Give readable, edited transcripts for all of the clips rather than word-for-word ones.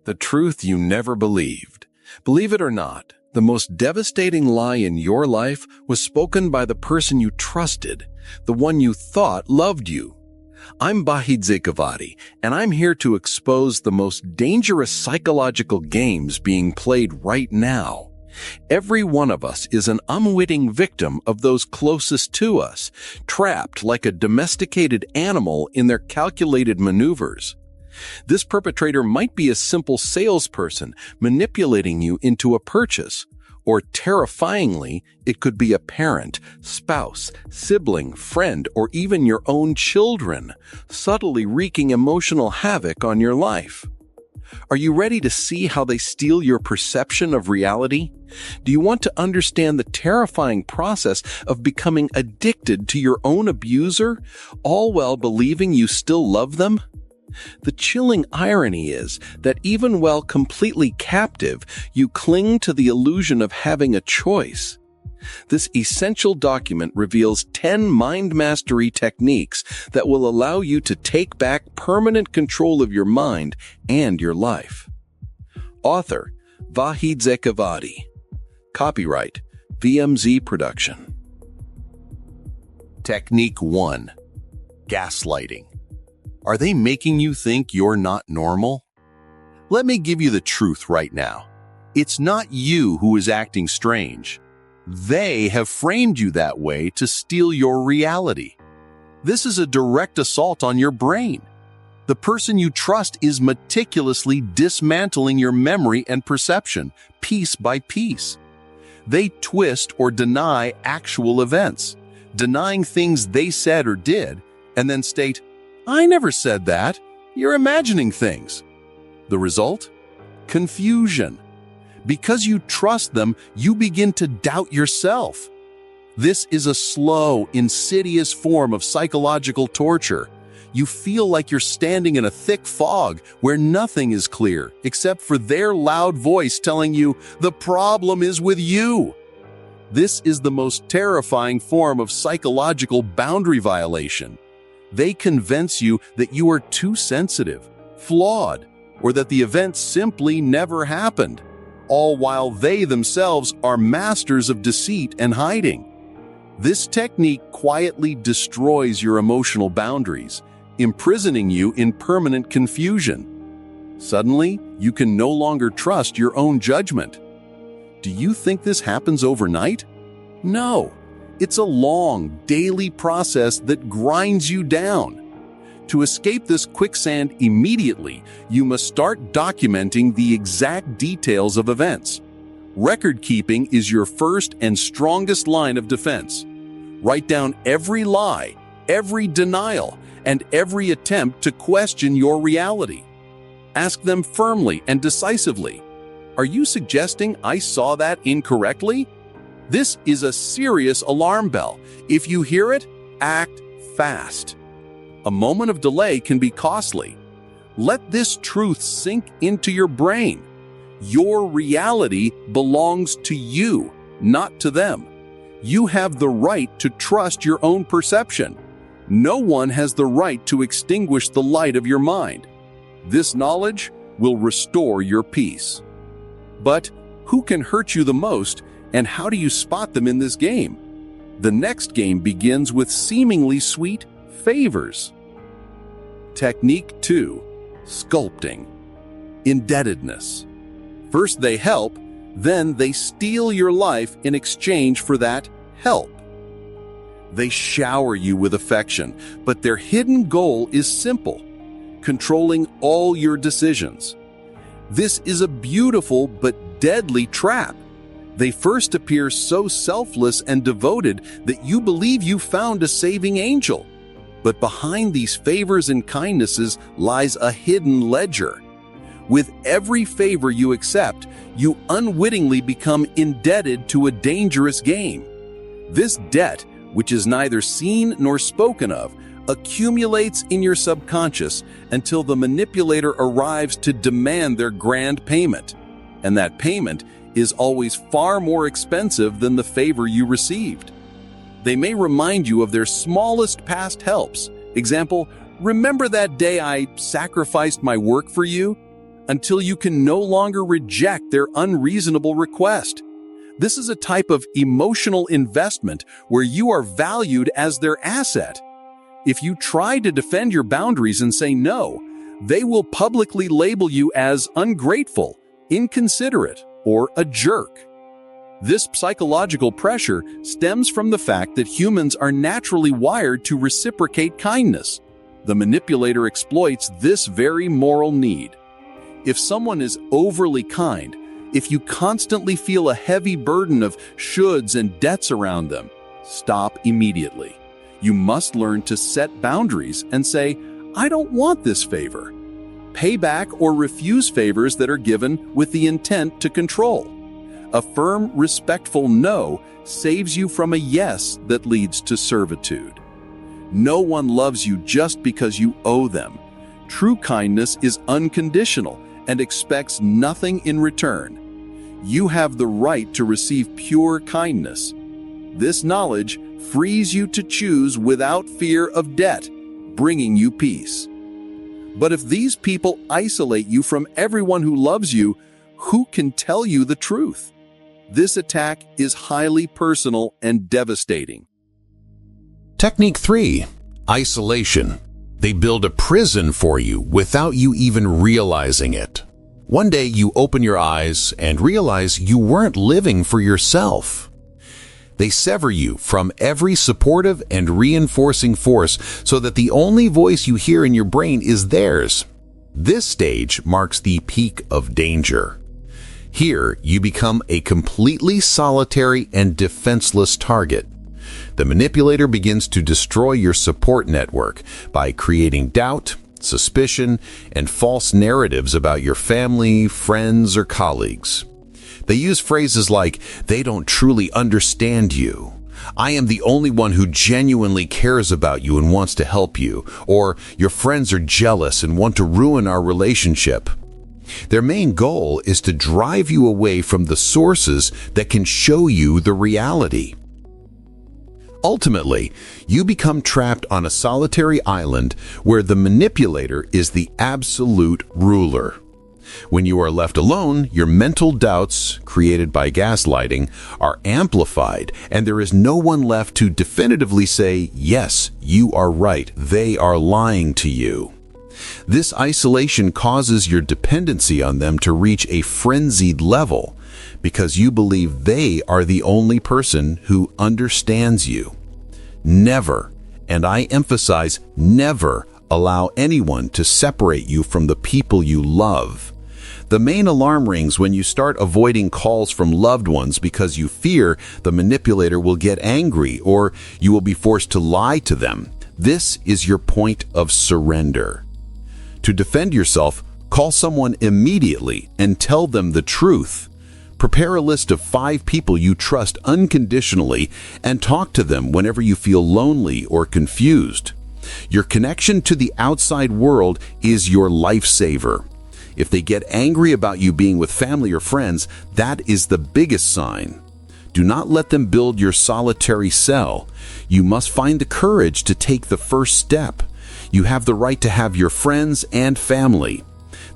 The truth you never believed. Believe it or not, the most devastating lie in your life was spoken by the person you trusted, the one you thought loved you. I'm Vahid Zekavati, and I'm here to expose the most dangerous psychological games being played right now. Every one of us is an unwitting victim of those closest to us, trapped like a domesticated animal in their calculated maneuvers. This perpetrator might be a simple salesperson manipulating you into a purchase, or terrifyingly, it could be a parent, spouse, sibling, friend, or even your own children, subtly wreaking emotional havoc on your life. Are you ready to see how they steal your perception of reality? Do you want to understand the terrifying process of becoming addicted to your own abuser, all while believing you still love them? The chilling irony is that even while completely captive, you cling to the illusion of having a choice. This essential document reveals 10 mind mastery techniques that will allow you to take back permanent control of your mind and your life. Author, Vahid Zekavati. Copyright, VMZ Production. Technique 1. Gaslighting. Are they making you think you're not normal? Let me give you the truth right now. It's not you who is acting strange. They have framed you that way to steal your reality. This is a direct assault on your brain. The person you trust is meticulously dismantling your memory and perception, piece by piece. They twist or deny actual events, denying things they said or did, and then state, "I never said that. You're imagining things." The result? Confusion. Because you trust them, you begin to doubt yourself. This is a slow, insidious form of psychological torture. You feel like you're standing in a thick fog where nothing is clear except for their loud voice telling you the problem is with you. This is the most terrifying form of psychological boundary violation. They convince you that you are too sensitive, flawed, or that the event simply never happened, all while they themselves are masters of deceit and hiding. This technique quietly destroys your emotional boundaries, imprisoning you in permanent confusion. Suddenly, you can no longer trust your own judgment. Do you think this happens overnight? No. It's a long, daily process that grinds you down. To escape this quicksand immediately, you must start documenting the exact details of events. Record keeping is your first and strongest line of defense. Write down every lie, every denial, and every attempt to question your reality. Ask them firmly and decisively, "Are you suggesting I saw that incorrectly?" This is a serious alarm bell. If you hear it, act fast. A moment of delay can be costly. Let this truth sink into your brain. Your reality belongs to you, not to them. You have the right to trust your own perception. No one has the right to extinguish the light of your mind. This knowledge will restore your peace. But who can hurt you the most, and how do you spot them in this game? The next game begins with seemingly sweet favors. Technique 2. Sculpting. Indebtedness. First they help, then they steal your life in exchange for that help. They shower you with affection, but their hidden goal is simple: controlling all your decisions. This is a beautiful but deadly trap. They first appear so selfless and devoted that you believe you found a saving angel. But behind these favors and kindnesses lies a hidden ledger. With every favor you accept, you unwittingly become indebted to a dangerous game. This debt, which is neither seen nor spoken of, accumulates in your subconscious until the manipulator arrives to demand their grand payment. And that payment is always far more expensive than the favor you received. They may remind you of their smallest past helps. Example, "Remember that day I sacrificed my work for you?" until you can no longer reject their unreasonable request. This is a type of emotional investment where you are valued as their asset. If you try to defend your boundaries and say no, they will publicly label you as ungrateful, inconsiderate, or a jerk. This psychological pressure stems from the fact that humans are naturally wired to reciprocate kindness. The manipulator exploits this very moral need. If someone is overly kind, if you constantly feel a heavy burden of shoulds and debts around them, stop immediately. You must learn to set boundaries and say, "I don't want this favor." Pay back or refuse favors that are given with the intent to control. A firm, respectful no saves you from a yes that leads to servitude. No one loves you just because you owe them. True kindness is unconditional and expects nothing in return. You have the right to receive pure kindness. This knowledge frees you to choose without fear of debt, bringing you peace. But if these people isolate you from everyone who loves you, who can tell you the truth? This attack is highly personal and devastating. Technique 3. Isolation. They build a prison for you without you even realizing it. One day you open your eyes and realize you weren't living for yourself. They sever you from every supportive and reinforcing force so that the only voice you hear in your brain is theirs. This stage marks the peak of danger. Here, you become a completely solitary and defenseless target. The manipulator begins to destroy your support network by creating doubt, suspicion, and false narratives about your family, friends, or colleagues. They use phrases like, "They don't truly understand you," "I am the only one who genuinely cares about you and wants to help you," or "Your friends are jealous and want to ruin our relationship." Their main goal is to drive you away from the sources that can show you the reality. Ultimately, you become trapped on a solitary island where the manipulator is the absolute ruler. When you are left alone, your mental doubts, created by gaslighting, are amplified, and there is no one left to definitively say, "Yes, you are right, they are lying to you." This isolation causes your dependency on them to reach a frenzied level because you believe they are the only person who understands you. Never, and I emphasize never, allow anyone to separate you from the people you love. The main alarm rings when you start avoiding calls from loved ones because you fear the manipulator will get angry or you will be forced to lie to them. This is your point of surrender. To defend yourself, call someone immediately and tell them the truth. Prepare a list of 5 people you trust unconditionally and talk to them whenever you feel lonely or confused. Your connection to the outside world is your lifesaver. If they get angry about you being with family or friends, that is the biggest sign. Do not let them build your solitary cell. You must find the courage to take the first step. You have the right to have your friends and family.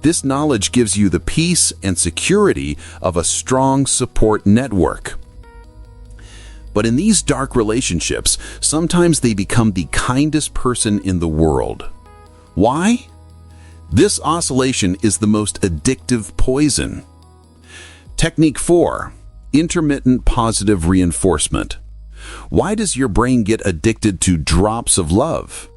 This knowledge gives you the peace and security of a strong support network. But in these dark relationships, sometimes they become the kindest person in the world. Why? This oscillation is the most addictive poison. Technique 4. Intermittent positive reinforcement. Why does your brain get addicted to drops of love?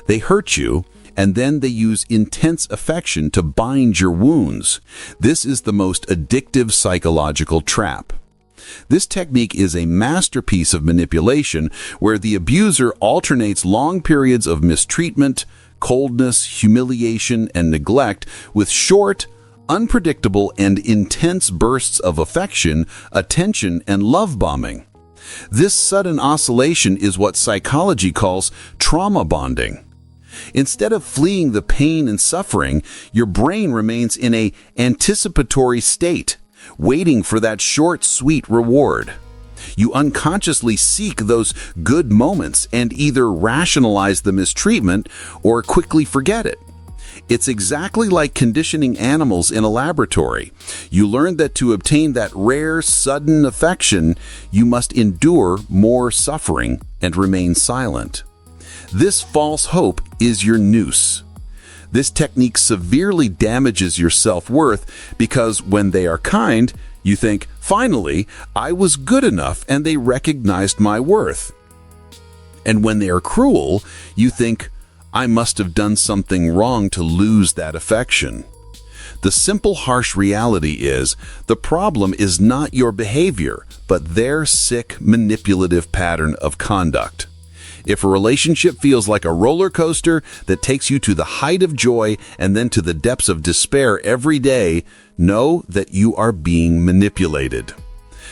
They hurt you, and then they use intense affection to bind your wounds. This is the most addictive psychological trap. This technique is a masterpiece of manipulation where the abuser alternates long periods of mistreatment, coldness, humiliation, and neglect with short, unpredictable, and intense bursts of affection, attention, and love bombing. This sudden oscillation is what psychology calls trauma bonding. Instead of fleeing the pain and suffering, your brain remains in an anticipatory state, waiting for that short, sweet reward. You unconsciously seek those good moments and either rationalize the mistreatment or quickly forget it. It's exactly like conditioning animals in a laboratory. You learn that to obtain that rare, sudden affection, you must endure more suffering and remain silent. This false hope is your noose. This technique severely damages your self-worth because when they are kind, you think, finally, I was good enough and they recognized my worth. And when they are cruel, you think, I must have done something wrong to lose that affection. The simple, harsh reality is, the problem is not your behavior, but their sick, manipulative pattern of conduct. If a relationship feels like a roller coaster that takes you to the height of joy and then to the depths of despair every day, know that you are being manipulated.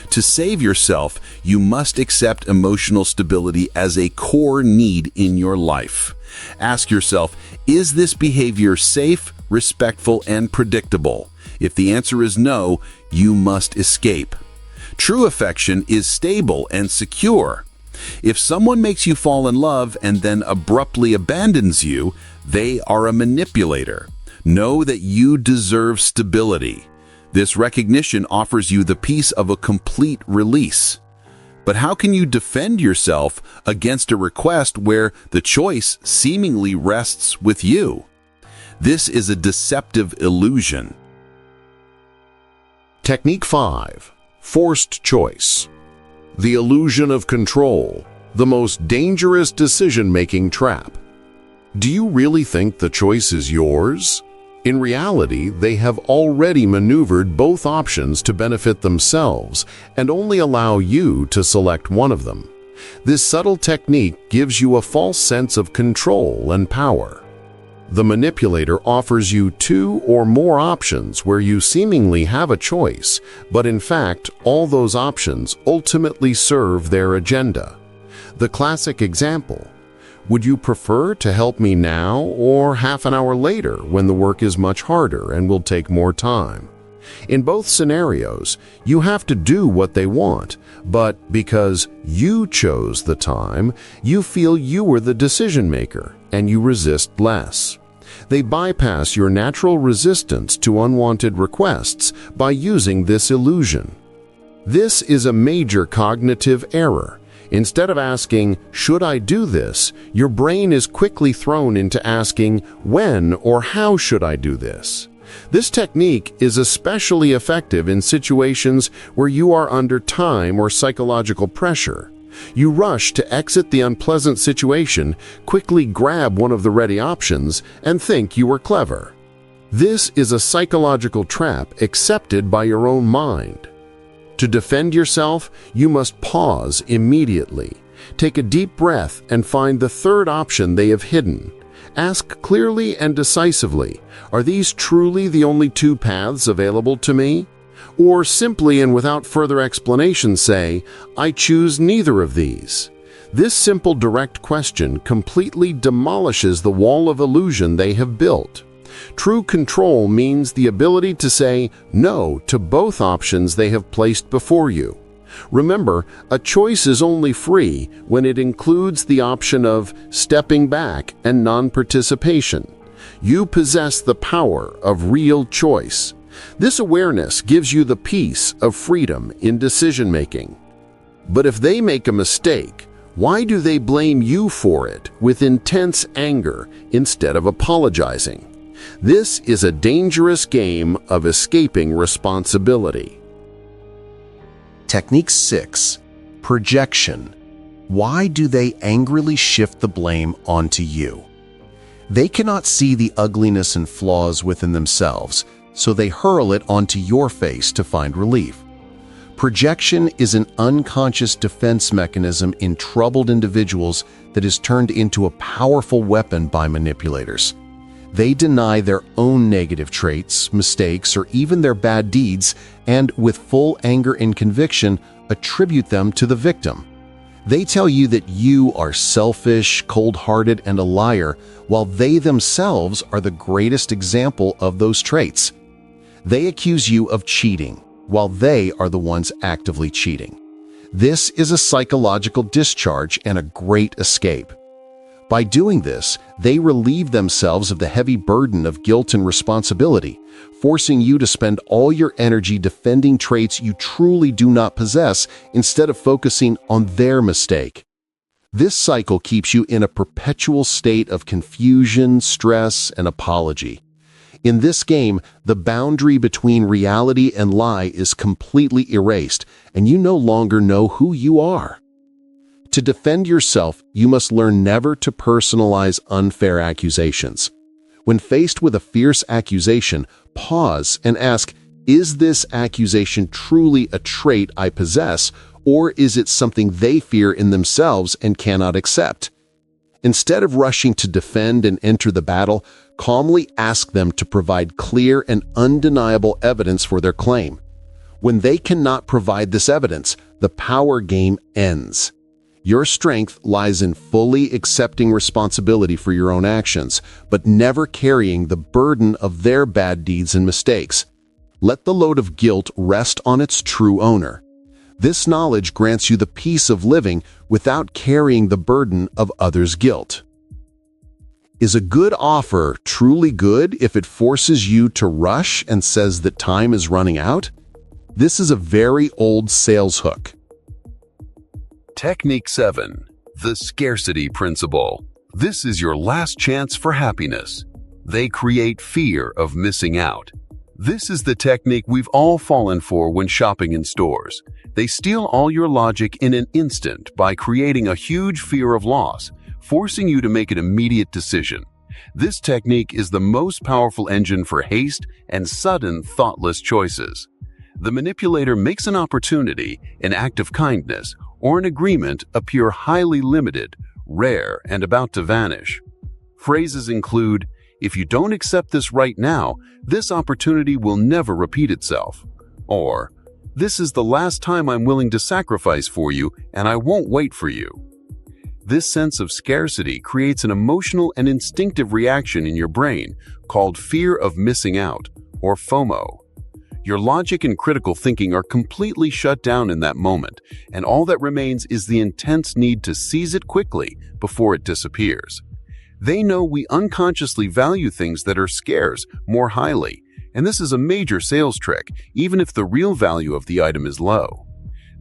To save yourself, you must accept emotional stability as a core need in your life. Ask yourself, is this behavior safe, respectful, and predictable? If the answer is no, you must escape. True affection is stable and secure. If someone makes you fall in love and then abruptly abandons you, they are a manipulator. Know that you deserve stability. This recognition offers you the peace of a complete release. But how can you defend yourself against a request where the choice seemingly rests with you? This is a deceptive illusion. Technique 5. Forced choice. The illusion of control, the most dangerous decision-making trap. Do you really think the choice is yours? In reality, they have already maneuvered both options to benefit themselves and only allow you to select one of them. This subtle technique gives you a false sense of control and power. The manipulator offers you 2 or more options where you seemingly have a choice, but in fact, all those options ultimately serve their agenda. The classic example: would you prefer to help me now or half an hour later when the work is much harder and will take more time? In both scenarios, you have to do what they want, but because you chose the time, you feel you were the decision maker and you resist less. They bypass your natural resistance to unwanted requests by using this illusion. This is a major cognitive error. Instead of asking, "Should I do this?" your brain is quickly thrown into asking, "When or how should I do this?" This technique is especially effective in situations where you are under time or psychological pressure. You rush to exit the unpleasant situation, quickly grab one of the ready options, and think you were clever. This is a psychological trap accepted by your own mind. To defend yourself, you must pause immediately. Take a deep breath and find the third option they have hidden. Ask clearly and decisively, are these truly the only 2 paths available to me? Or simply and without further explanation say, I choose neither of these. This simple direct question completely demolishes the wall of illusion they have built. True control means the ability to say no to both options they have placed before you. Remember, a choice is only free when it includes the option of stepping back and non-participation. You possess the power of real choice. This awareness gives you the peace of freedom in decision-making. But if they make a mistake, why do they blame you for it with intense anger instead of apologizing? This is a dangerous game of escaping responsibility. Technique 6. Projection. Why do they angrily shift the blame onto you? They cannot see the ugliness and flaws within themselves, so they hurl it onto your face to find relief. Projection is an unconscious defense mechanism in troubled individuals that is turned into a powerful weapon by manipulators. They deny their own negative traits, mistakes, or even their bad deeds, and with full anger and conviction, attribute them to the victim. They tell you that you are selfish, cold-hearted, and a liar, while they themselves are the greatest example of those traits. They accuse you of cheating, while they are the ones actively cheating. This is a psychological discharge and a great escape. By doing this, they relieve themselves of the heavy burden of guilt and responsibility, forcing you to spend all your energy defending traits you truly do not possess instead of focusing on their mistake. This cycle keeps you in a perpetual state of confusion, stress, and apology. In this game, the boundary between reality and lie is completely erased, and you no longer know who you are. To defend yourself, you must learn never to personalize unfair accusations. When faced with a fierce accusation, pause and ask, is this accusation truly a trait I possess, or is it something they fear in themselves and cannot accept? Instead of rushing to defend and enter the battle, calmly ask them to provide clear and undeniable evidence for their claim. When they cannot provide this evidence, the power game ends. Your strength lies in fully accepting responsibility for your own actions, but never carrying the burden of their bad deeds and mistakes. Let the load of guilt rest on its true owner. This knowledge grants you the peace of living without carrying the burden of others' guilt. Is a good offer truly good if it forces you to rush and says that time is running out? This is a very old sales hook. Technique 7. The Scarcity Principle. This is your last chance for happiness. They create fear of missing out. This is the technique we've all fallen for when shopping in stores. They steal all your logic in an instant by creating a huge fear of loss, forcing you to make an immediate decision. This technique is the most powerful engine for haste and sudden, thoughtless choices. The manipulator makes an opportunity, an act of kindness, or an agreement appear highly limited, rare, and about to vanish. Phrases include, "If you don't accept this right now, this opportunity will never repeat itself," or "This is the last time I'm willing to sacrifice for you, and I won't wait for you." This sense of scarcity creates an emotional and instinctive reaction in your brain called fear of missing out, or FOMO. Your logic and critical thinking are completely shut down in that moment, and all that remains is the intense need to seize it quickly before it disappears. They know we unconsciously value things that are scarce more highly, and this is a major sales trick, even if the real value of the item is low.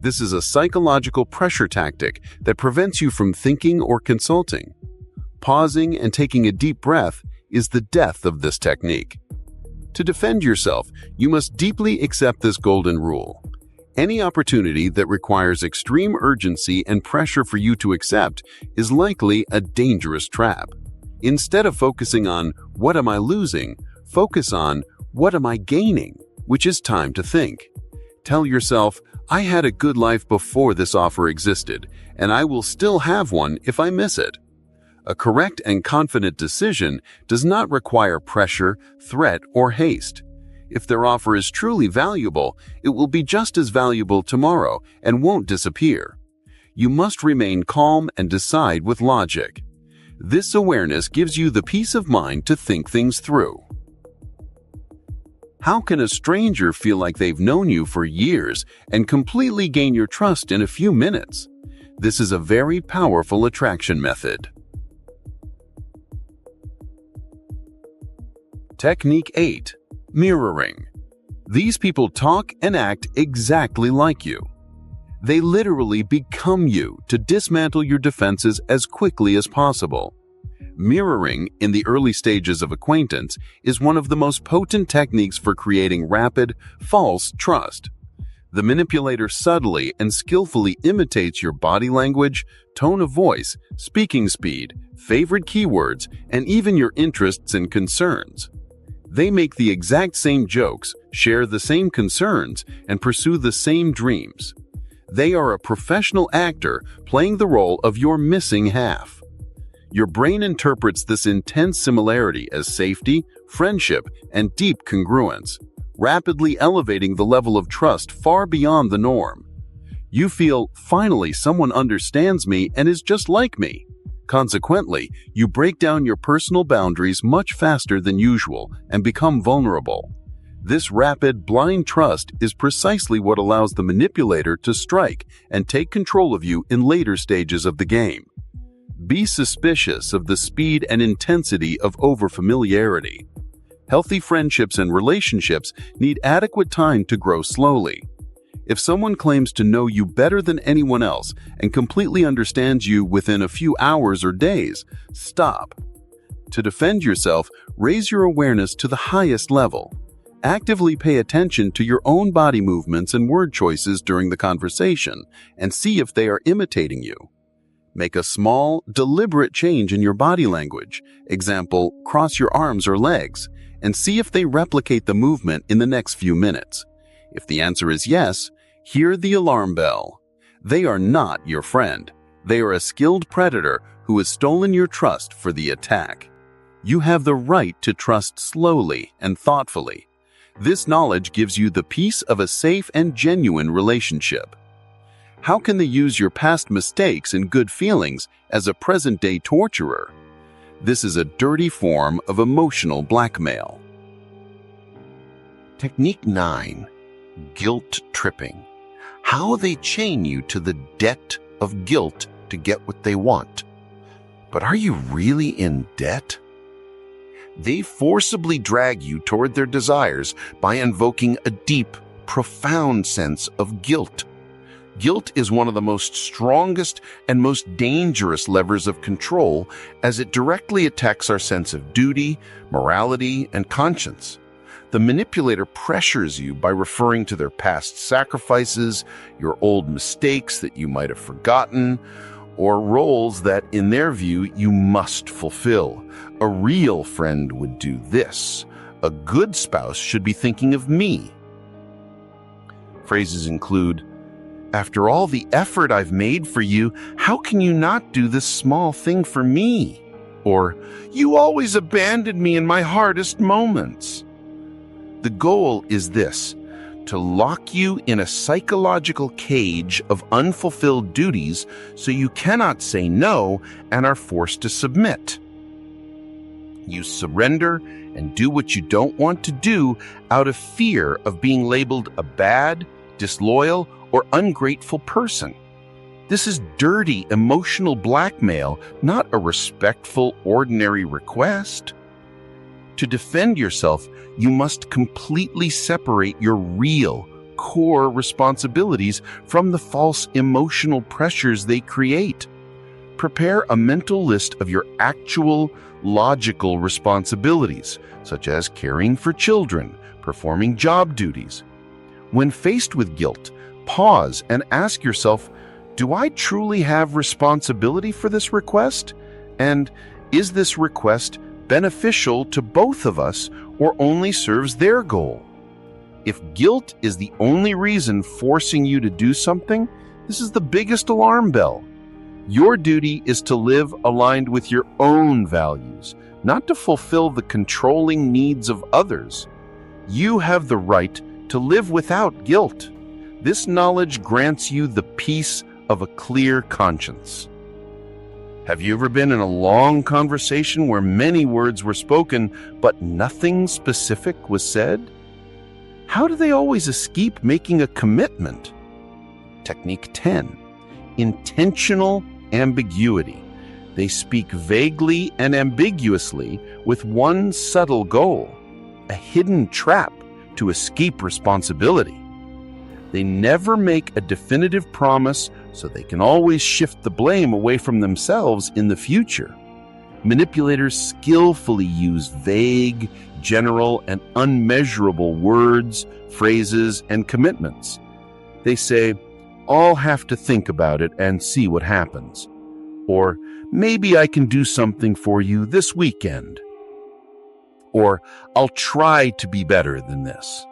This is a psychological pressure tactic that prevents you from thinking or consulting. Pausing and taking a deep breath is the death of this technique. To defend yourself, you must deeply accept this golden rule. Any opportunity that requires extreme urgency and pressure for you to accept is likely a dangerous trap. Instead of focusing on, "What am I losing?" focus on, "What am I gaining?" which is time to think. Tell yourself, "I had a good life before this offer existed, and I will still have one if I miss it." A correct and confident decision does not require pressure, threat, or haste. If their offer is truly valuable, it will be just as valuable tomorrow and won't disappear. You must remain calm and decide with logic. This awareness gives you the peace of mind to think things through. How can a stranger feel like they've known you for years and completely gain your trust in a few minutes? This is a very powerful attraction method. Technique 8. Mirroring. These people talk and act exactly like you. They literally become you to dismantle your defenses as quickly as possible. Mirroring, in the early stages of acquaintance, is one of the most potent techniques for creating rapid, false trust. The manipulator subtly and skillfully imitates your body language, tone of voice, speaking speed, favorite keywords, and even your interests and concerns. They make the exact same jokes, share the same concerns, and pursue the same dreams. They are a professional actor playing the role of your missing half. Your brain interprets this intense similarity as safety, friendship, and deep congruence, rapidly elevating the level of trust far beyond the norm. You feel, "Finally, someone understands me and is just like me." Consequently, you break down your personal boundaries much faster than usual and become vulnerable. This rapid, blind trust is precisely what allows the manipulator to strike and take control of you in later stages of the game. Be suspicious of the speed and intensity of overfamiliarity. Healthy friendships and relationships need adequate time to grow slowly. If someone claims to know you better than anyone else and completely understands you within a few hours or days, stop. To defend yourself, raise your awareness to the highest level. Actively pay attention to your own body movements and word choices during the conversation and see if they are imitating you. Make a small, deliberate change in your body language, example, cross your arms or legs, and see if they replicate the movement in the next few minutes. If the answer is yes, hear the alarm bell. They are not your friend. They are a skilled predator who has stolen your trust for the attack. You have the right to trust slowly and thoughtfully. This knowledge gives you the peace of a safe and genuine relationship. How can they use your past mistakes and good feelings as a present-day torturer? This is a dirty form of emotional blackmail. Technique 9. Guilt tripping. How they chain you to the debt of guilt to get what they want. But are you really in debt? They forcibly drag you toward their desires by invoking a deep, profound sense of guilt. Guilt is one of the most strongest and most dangerous levers of control, as it directly attacks our sense of duty, morality, and conscience. The manipulator pressures you by referring to their past sacrifices, your old mistakes that you might have forgotten, or roles that, in their view, you must fulfill. A real friend would do this. A good spouse should be thinking of me. Phrases include, "After all the effort I've made for you, how can you not do this small thing for me?" Or, "You always abandon me in my hardest moments." The goal is this: to lock you in a psychological cage of unfulfilled duties so you cannot say no and are forced to submit. You surrender and do what you don't want to do out of fear of being labeled a bad, disloyal, or ungrateful person. This is dirty emotional blackmail, not a respectful, ordinary request. To defend yourself, you must completely separate your real, core responsibilities from the false emotional pressures they create. Prepare a mental list of your actual, logical responsibilities, such as caring for children, performing job duties. When faced with guilt, pause and ask yourself, do I truly have responsibility for this request? And is this request beneficial to both of us or only serves their goal? If guilt is the only reason forcing you to do something, this is the biggest alarm bell. Your duty is to live aligned with your own values, not to fulfill the controlling needs of others. You have the right to live without guilt. This knowledge grants you the peace of a clear conscience. Have you ever been in a long conversation where many words were spoken, but nothing specific was said? How do they always escape making a commitment? Technique 10. Intentional ambiguity. They speak vaguely and ambiguously with one subtle goal, a hidden trap to escape responsibility. They never make a definitive promise, so they can always shift the blame away from themselves in the future. Manipulators skillfully use vague, general, and unmeasurable words, phrases, and commitments. They say, "I'll have to think about it and see what happens." Or, "Maybe I can do something for you this weekend." Or, "I'll try to be better than this."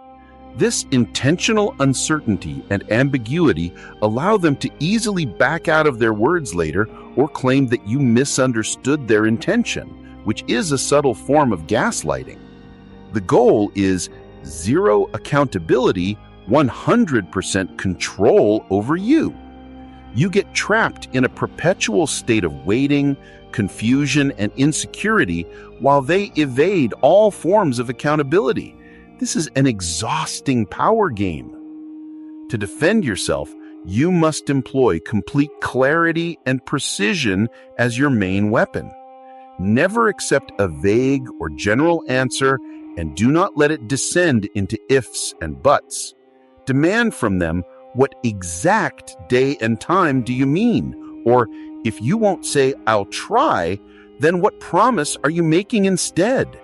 This intentional uncertainty and ambiguity allow them to easily back out of their words later or claim that you misunderstood their intention, which is a subtle form of gaslighting. The goal is zero accountability, 100% control over you. You get trapped in a perpetual state of waiting, confusion, and insecurity while they evade all forms of accountability. This is an exhausting power game. To defend yourself, You must employ complete clarity and precision as your main weapon. Never accept a vague or general answer, and do not let it descend into ifs and buts. Demand from them, what exact day and time do you mean? Or if you won't say, I'll try, then what promise are you making instead?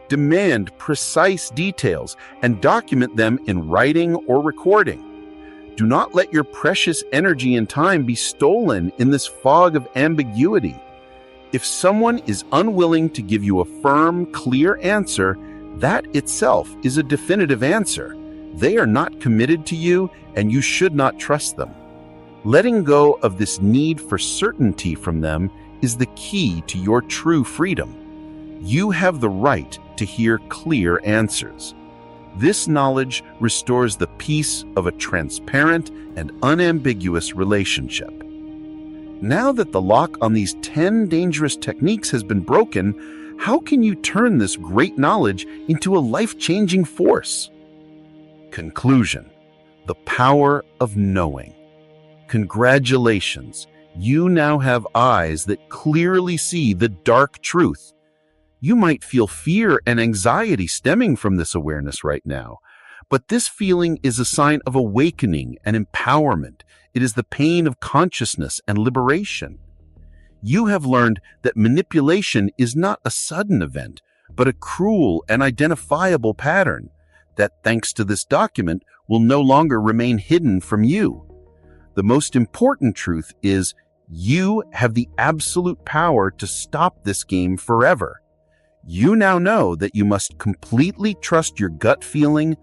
Demand precise details and document them in writing or recording. Do not let your precious energy and time be stolen in this fog of ambiguity. If someone is unwilling to give you a firm, clear answer, that itself is a definitive answer. They are not committed to you, and you should not trust them. Letting go of this need for certainty from them is the key to your true freedom. You have the right to hear clear answers. This knowledge restores the peace of a transparent and unambiguous relationship. Now that the lock on these 10 dangerous techniques has been broken, how can you turn this great knowledge into a life-changing force? Conclusion: the power of knowing. Congratulations, you now have eyes that clearly see the dark truth. You might feel fear and anxiety stemming from this awareness right now, but this feeling is a sign of awakening and empowerment. It is the pain of consciousness and liberation. You have learned that manipulation is not a sudden event, but a cruel and identifiable pattern that, thanks to this document, will no longer remain hidden from you. The most important truth is you have the absolute power to stop this game forever. You now know that you must completely trust your gut feeling,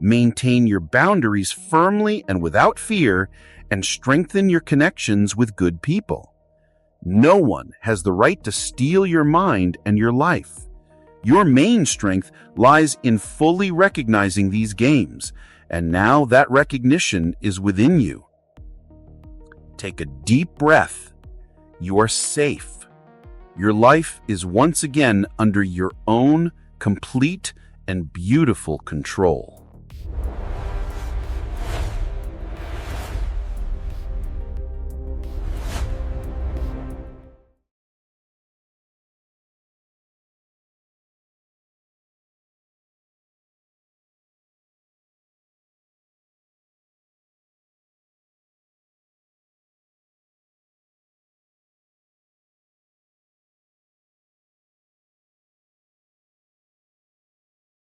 maintain your boundaries firmly and without fear, and strengthen your connections with good people. No one has the right to steal your mind and your life. Your main strength lies in fully recognizing these games, and now that recognition is within you. Take a deep breath. You are safe. Your life is once again under your own complete and beautiful control.